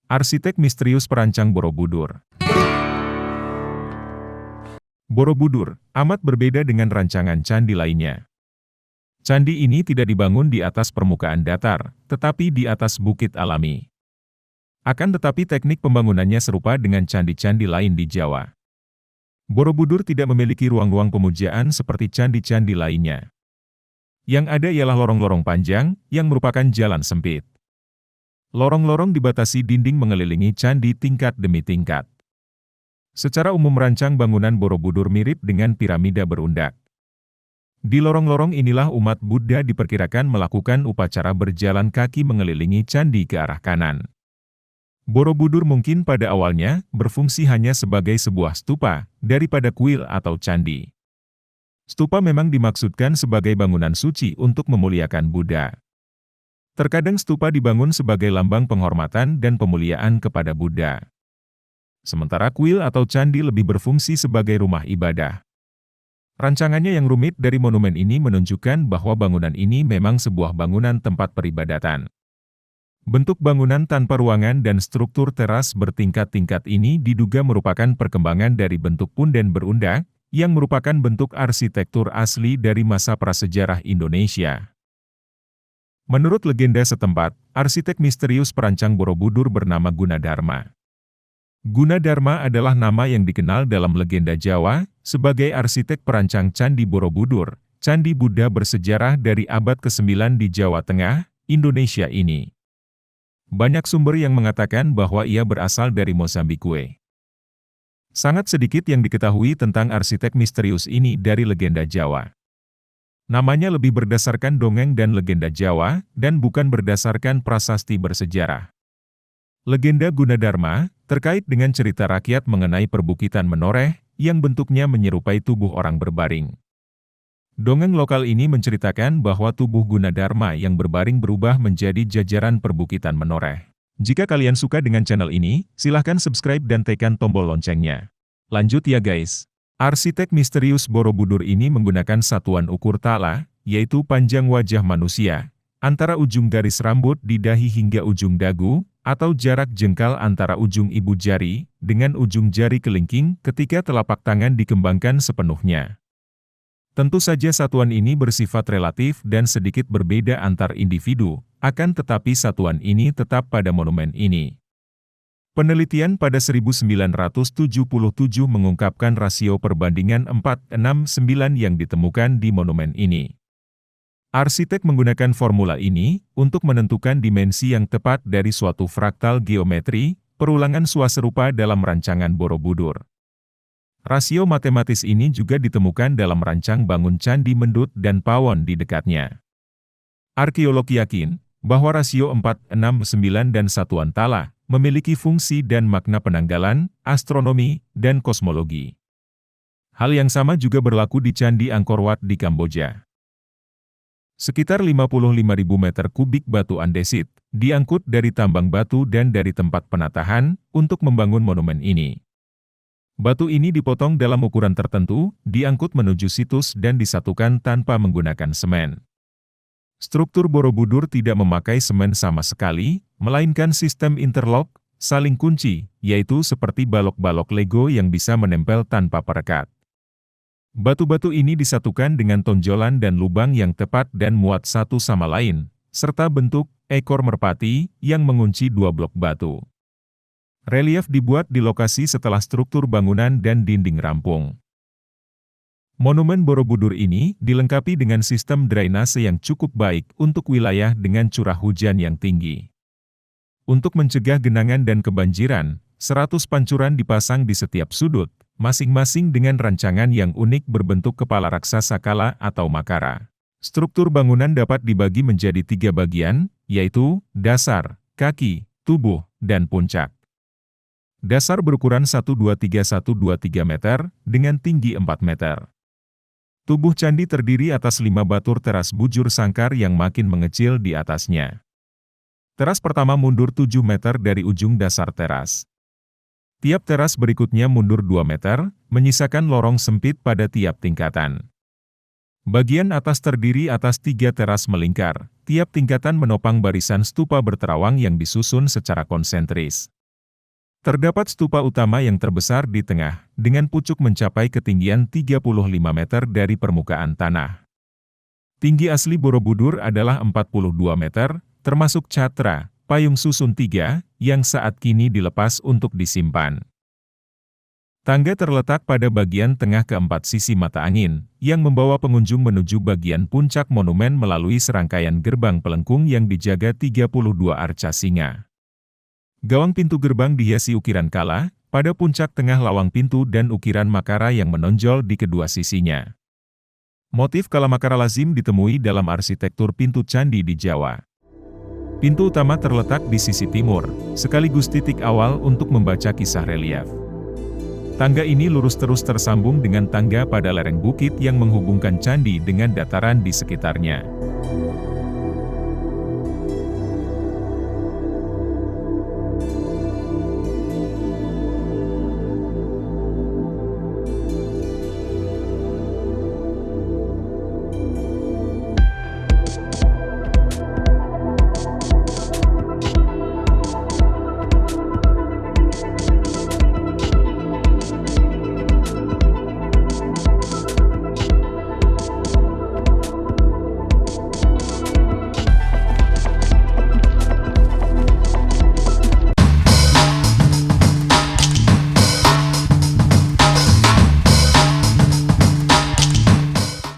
Arsitek misterius perancang Borobudur. Borobudur amat berbeda dengan rancangan candi lainnya. Candi ini tidak dibangun di atas permukaan datar, tetapi di atas bukit alami. Akan tetapi teknik pembangunannya serupa dengan candi-candi lain di Jawa. Borobudur tidak memiliki ruang-ruang pemujaan seperti candi-candi lainnya. Yang ada ialah lorong-lorong panjang, yang merupakan jalan sempit. Lorong-lorong dibatasi dinding mengelilingi candi tingkat demi tingkat. Secara umum rancang bangunan Borobudur mirip dengan piramida berundak. Di lorong-lorong inilah umat Buddha diperkirakan melakukan upacara berjalan kaki mengelilingi candi ke arah kanan. Borobudur mungkin pada awalnya berfungsi hanya sebagai sebuah stupa, daripada kuil atau candi. Stupa memang dimaksudkan sebagai bangunan suci untuk memuliakan Buddha. Terkadang stupa dibangun sebagai lambang penghormatan dan pemuliaan kepada Buddha. Sementara kuil atau candi lebih berfungsi sebagai rumah ibadah. Rancangannya yang rumit dari monumen ini menunjukkan bahwa bangunan ini memang sebuah bangunan tempat peribadatan. Bentuk bangunan tanpa ruangan dan struktur teras bertingkat-tingkat ini diduga merupakan perkembangan dari bentuk punden berundak, yang merupakan bentuk arsitektur asli dari masa prasejarah Indonesia. Menurut legenda setempat, arsitek misterius perancang Borobudur bernama Gunadarma. Gunadarma adalah nama yang dikenal dalam legenda Jawa, sebagai arsitek perancang Candi Borobudur, candi Buddha bersejarah dari abad ke-9 di Jawa Tengah, Indonesia ini. Banyak sumber yang mengatakan bahwa ia berasal dari Mozambikue. Sangat sedikit yang diketahui tentang arsitek misterius ini dari legenda Jawa. Namanya lebih berdasarkan dongeng dan legenda Jawa, dan bukan berdasarkan prasasti bersejarah. Legenda Gunadarma, terkait dengan cerita rakyat mengenai perbukitan menoreh, yang bentuknya menyerupai tubuh orang berbaring. Dongeng lokal ini menceritakan bahwa tubuh Gunadarma yang berbaring berubah menjadi jajaran perbukitan menoreh. Jika kalian suka dengan channel ini, silahkan subscribe dan tekan tombol loncengnya. Lanjut ya guys. Arsitek misterius Borobudur ini menggunakan satuan ukur tala, yaitu panjang wajah manusia, antara ujung garis rambut di dahi hingga ujung dagu, atau jarak jengkal antara ujung ibu jari, dengan ujung jari kelingking ketika telapak tangan dikembangkan sepenuhnya. Tentu saja satuan ini bersifat relatif dan sedikit berbeda antar individu, akan tetapi satuan ini tetap pada monumen ini. Penelitian pada 1977 mengungkapkan rasio perbandingan 4:9 yang ditemukan di monumen ini. Arsitek menggunakan formula ini untuk menentukan dimensi yang tepat dari suatu fraktal geometri, perulangan swaserupa dalam rancangan Borobudur. Rasio matematis ini juga ditemukan dalam rancang bangun Candi Mendut dan Pawon di dekatnya. Arkeolog yakin bahwa rasio 4:9 dan satuan tala memiliki fungsi dan makna penanggalan, astronomi, dan kosmologi. Hal yang sama juga berlaku di Candi Angkor Wat di Kamboja. Sekitar 55.000 meter kubik batu andesit diangkut dari tambang batu dan dari tempat penatahan untuk membangun monumen ini. Batu ini dipotong dalam ukuran tertentu, diangkut menuju situs dan disatukan tanpa menggunakan semen. Struktur Borobudur tidak memakai semen sama sekali, melainkan sistem interlock, saling kunci, yaitu seperti balok-balok Lego yang bisa menempel tanpa perekat. Batu-batu ini disatukan dengan tonjolan dan lubang yang tepat dan muat satu sama lain, serta bentuk ekor merpati yang mengunci dua blok batu. Relief dibuat di lokasi setelah struktur bangunan dan dinding rampung. Monumen Borobudur ini dilengkapi dengan sistem drainase yang cukup baik untuk wilayah dengan curah hujan yang tinggi. Untuk mencegah genangan dan kebanjiran, 100 pancuran dipasang di setiap sudut, masing-masing dengan rancangan yang unik berbentuk kepala raksasa kala atau makara. Struktur bangunan dapat dibagi menjadi 3 bagian, yaitu dasar, kaki, tubuh, dan puncak. Dasar berukuran 123 meter, dengan tinggi 4 meter. Tubuh candi terdiri atas 5 batur teras bujur sangkar yang makin mengecil di atasnya. Teras pertama mundur 7 meter dari ujung dasar teras. Tiap teras berikutnya mundur 2 meter, menyisakan lorong sempit pada tiap tingkatan. Bagian atas terdiri atas 3 teras melingkar, tiap tingkatan menopang barisan stupa berterawang yang disusun secara konsentris. Terdapat stupa utama yang terbesar di tengah, dengan pucuk mencapai ketinggian 35 meter dari permukaan tanah. Tinggi asli Borobudur adalah 42 meter, termasuk catra, payung susun 3, yang saat kini dilepas untuk disimpan. Tangga terletak pada bagian tengah keempat sisi mata angin, yang membawa pengunjung menuju bagian puncak monumen melalui serangkaian gerbang pelengkung yang dijaga 32 arca singa. Gawang pintu gerbang dihiasi ukiran kala, pada puncak tengah lawang pintu dan ukiran makara yang menonjol di kedua sisinya. Motif kala makara lazim ditemui dalam arsitektur pintu candi di Jawa. Pintu utama terletak di sisi timur, sekaligus titik awal untuk membaca kisah relief. Tangga ini lurus terus tersambung dengan tangga pada lereng bukit yang menghubungkan candi dengan dataran di sekitarnya.